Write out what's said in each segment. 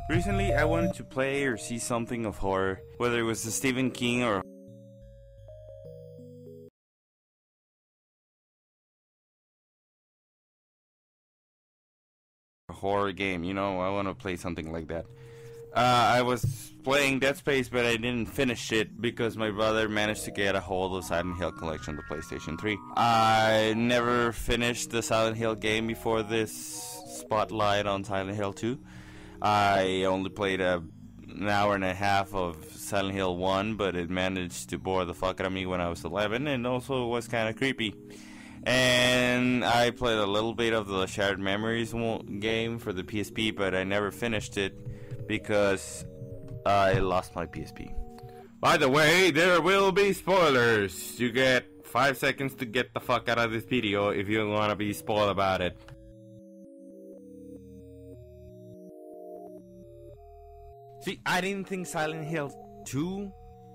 Recently, I wanted to play or see something of horror, whether it was a Stephen King or a horror game. You know, I want to play something like that. I was playing Dead Space, but I didn't finish it because my brother managed to get a hold of Silent Hill Collection on the PlayStation 3. I never finished the Silent Hill game before this spotlight on Silent Hill 2. I only played an hour and a half of Silent Hill 1, but it managed to bore the fuck out of me when I was 11, and also was kind of creepy. And I played a little bit of the Shattered Memories game for the PSP, but I never finished it because I lost my PSP. By the way, there will be spoilers. You get 5 seconds to get the fuck out of this video if you want to be spoiled about it. See, I didn't think Silent Hill 2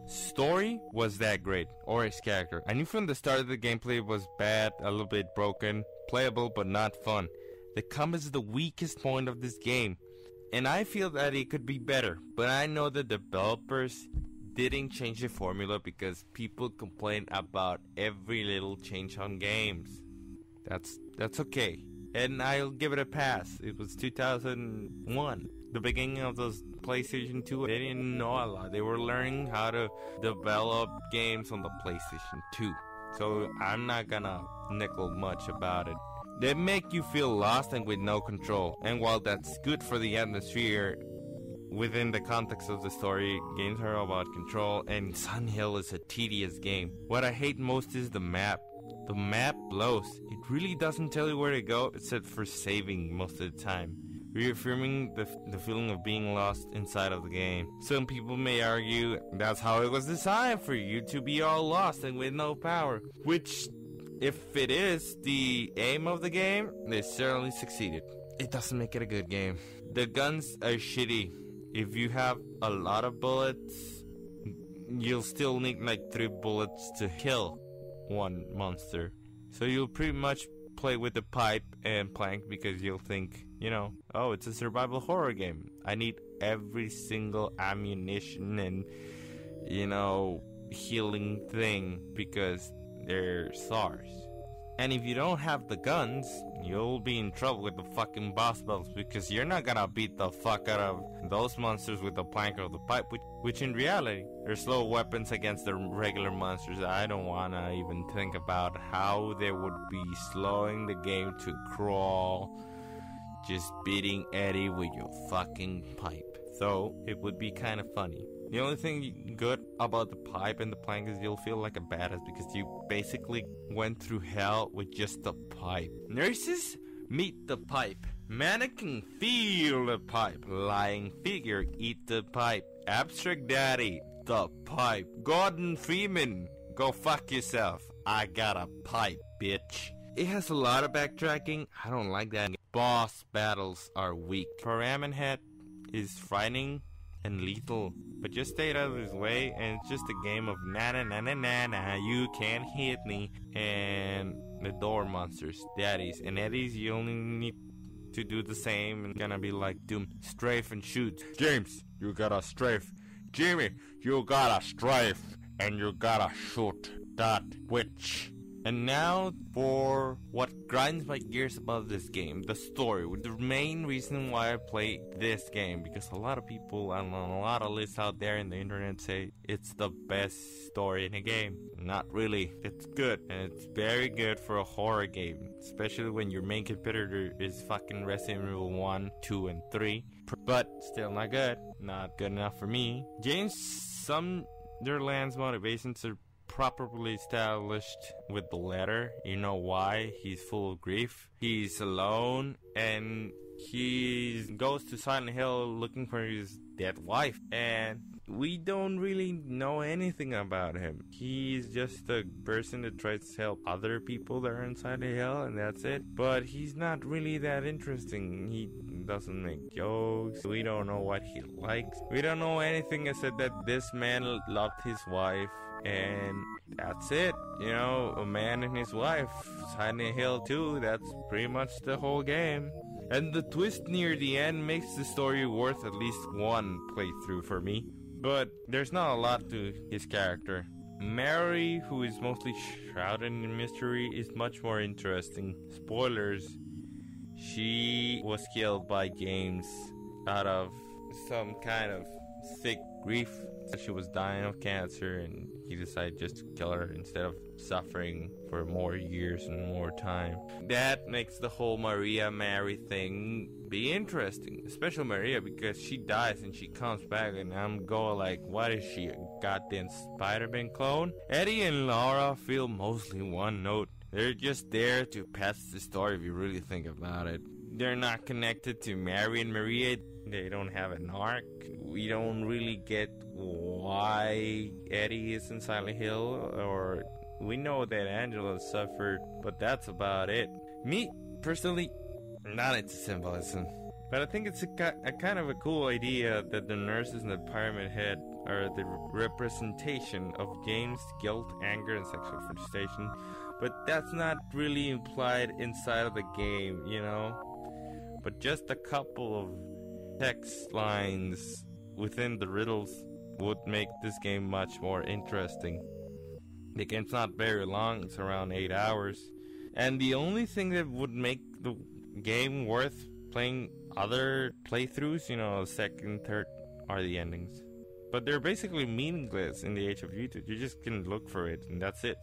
story was that great, or his character. I knew from the start that the gameplay was bad, a little bit broken, playable but not fun. The combat is the weakest point of this game, and I feel that it could be better, but I know the developers didn't change the formula because people complain about every little change on games. That's okay, and I'll give it a pass. It was 2001. The beginning of those PlayStation 2, they didn't know a lot. They were learning how to develop games on the PlayStation 2. So I'm not gonna nickel much about it. They make you feel lost and with no control. And while that's good for the atmosphere, within the context of the story, games are about control, and Silent Hill is a tedious game. What I hate most is the map. The map blows. It really doesn't tell you where to go except for saving most of the time, reaffirming the feeling of being lost inside of the game. Some people may argue that's how it was designed, for you to be all lost and with no power, which, if it is the aim of the game, they certainly succeeded. It doesn't make it a good game. The guns are shitty. If you have a lot of bullets, you'll still need like 3 bullets to kill one monster. So you'll pretty much play with the pipe and plank because you'll think, you know, oh, it's a survival horror game. I need every single ammunition and, you know, healing thing because they're SARS. And if you don't have the guns, you'll be in trouble with the fucking boss battles because you're not gonna beat the fuck out of those monsters with the plank or the pipe, which in reality, they're slow weapons against the regular monsters. I don't wanna even think about how they would be slowing the game to crawl, just beating Eddie with your fucking pipe. So, it would be kind of funny. The only thing good about the pipe and the plank is you'll feel like a badass because you basically went through hell with just the pipe. Nurses, meet the pipe. Mannequin, feel the pipe. Lying figure, eat the pipe. Abstract daddy, the pipe. Gordon Freeman, go fuck yourself. I got a pipe, bitch. It has a lot of backtracking. I don't like that. Boss battles are weak. Pyramid Head is frightening and lethal, but just stay out of his way, and it's just a game of na na na na na na, you can't hit me. And the door monsters, daddies and eddies, you only need to do the same and gonna be like Doom. Strafe and shoot. James, you gotta strafe. Jimmy, you gotta strafe, and you gotta shoot that witch. And now for what grinds my gears about this game, the story. The main reason why I play this game, because a lot of people and a lot of lists out there in the internet say it's the best story in a game. Not really. It's good, and it's very good for a horror game, especially when your main competitor is fucking Resident Evil 1, 2, and 3. But still not good. Not good enough for me. James Sunderland's motivations are properly established with the letter. You know why. He's full of grief. He's alone, and he goes to Silent Hill looking for his dead wife, and we don't really know anything about him. He's just a person that tries to help other people that are inside the hell, and that's it. But he's not really that interesting. He doesn't make jokes. We don't know what he likes. We don't know anything except that this man loved his wife, And that's it. You know, a man and his wife. Silent Hill 2, that's pretty much the whole game. And the twist near the end makes the story worth at least one playthrough for me. But there's not a lot to his character. Mary, who is mostly shrouded in mystery, is much more interesting. Spoilers, she was killed by James out of some kind of sick grief. She was dying of cancer and he decided just to kill her instead of suffering for more years and more time. That makes the whole Maria Mary thing be interesting, especially Maria, because she dies and she comes back and I'm going like, what is she, a goddamn Spider-Man clone? Eddie and Laura feel mostly one note. They're just there to pass the story if you really think about it. They're not connected to Mary and Maria. They don't have an arc. We don't really get why Eddie is in Silent Hill, or we know that Angela suffered, but that's about it. Me, personally, not into symbolism, but I think it's a kind of a cool idea that the nurses and the pyramid head are the representation of James' guilt, anger, and sexual frustration, but that's not really implied inside of the game, you know? But just a couple of text lines within the riddles would make this game much more interesting. The game's not very long, it's around 8 hours. And the only thing that would make the game worth playing other playthroughs, you know, second, third, are the endings. But they're basically meaningless in the age of YouTube. You just can look for it, and that's it.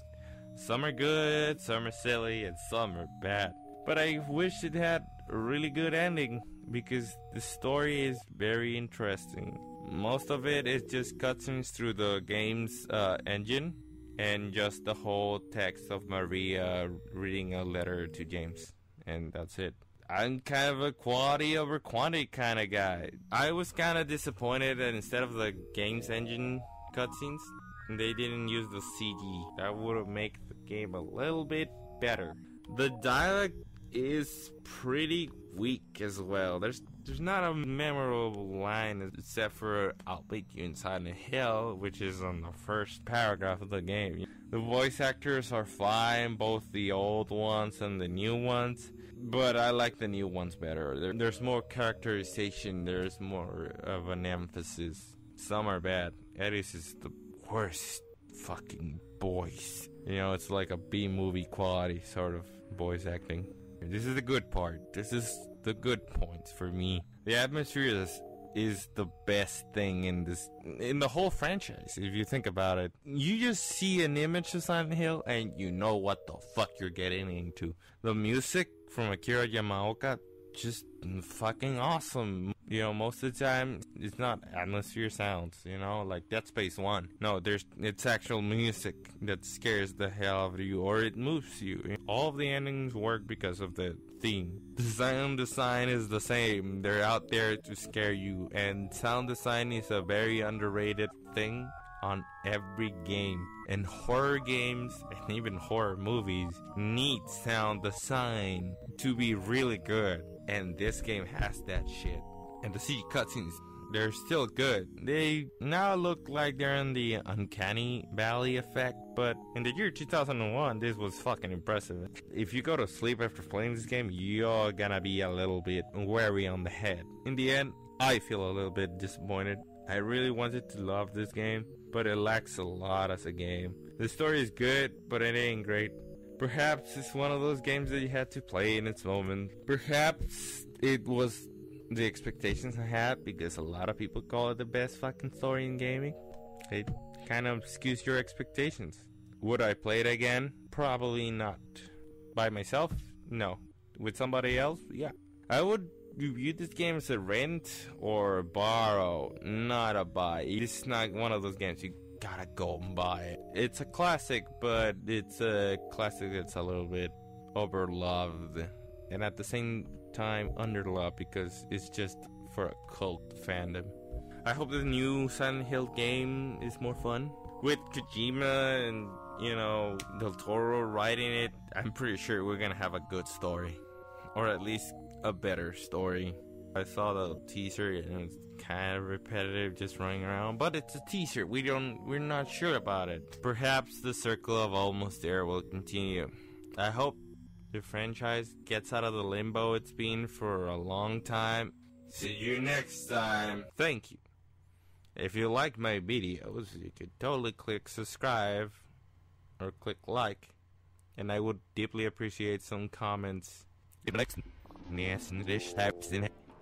Some are good, some are silly, and some are bad. But I wish it had a really good ending, because the story is very interesting. Most of it is just cutscenes through the game's engine, and just the whole text of Maria reading a letter to James, and that's it. I'm kind of a quality over quantity kind of guy. I was kind of disappointed that instead of the game's engine cutscenes, they didn't use the CG. That would have made the game a little bit better. The dialogue is pretty weak as well. There's not a memorable line except for "I'll beat you in Silent Hill," which is on the first paragraph of the game. The voice actors are fine, both the old ones and the new ones, but I like the new ones better. There's more characterization, there's more of an emphasis. Some are bad. Eddie's is the worst fucking voice. You know, it's like a B-movie quality sort of voice acting. This is the good part. This is the good points for me. The atmosphere is the best thing in the whole franchise, if you think about it. You just see an image of Silent Hill and you know what the fuck you're getting into. The music from Akira Yamaoka, just fucking awesome. You know, most of the time it's not atmosphere sounds, you know, like Dead Space 1. No, it's actual music that scares the hell out of you, or it moves you. All of the endings work because of the theme. The sound design is the same. They're out there to scare you, and sound design is a very underrated thing on every game. And horror games and even horror movies need sound design to be really good, and this game has that shit. And the CG cutscenes, they're still good. They now look like they're in the Uncanny Valley effect, but in the year 2001, this was fucking impressive. If you go to sleep after playing this game, you're gonna be a little bit wary on the head. In the end, I feel a little bit disappointed. I really wanted to love this game, but it lacks a lot as a game. The story is good, but it ain't great. Perhaps it's one of those games that you had to play in its moment. Perhaps it was the expectations I had, because a lot of people call it the best fucking story in gaming. It kind of skews your expectations. Would I play it again? Probably not. By myself? No. With somebody else? Yeah. I would review this game as a rent or borrow, not a buy. It's not one of those games you gotta go and buy it. It's a classic, but it's a classic that's a little bit overloved, and at the same time underloved, because it's just for a cult fandom. I hope the new Silent Hill game is more fun. With Kojima and, you know, Del Toro writing it, I'm pretty sure we're gonna have a good story. Or at least a better story. I saw the teaser and it's kind of repetitive, just running around. But it's a teaser. We're not sure about it. Perhaps the circle of Almost There will continue. I hope the franchise gets out of the limbo it's been for a long time. See you next time. Thank you. If you like my videos, you could totally click subscribe or click like, and I would deeply appreciate some comments.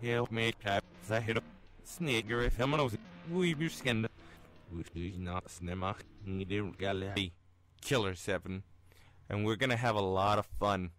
Help me type Snigger if I'm we be skinned. We not cinema. Killer 7. And we're gonna have a lot of fun.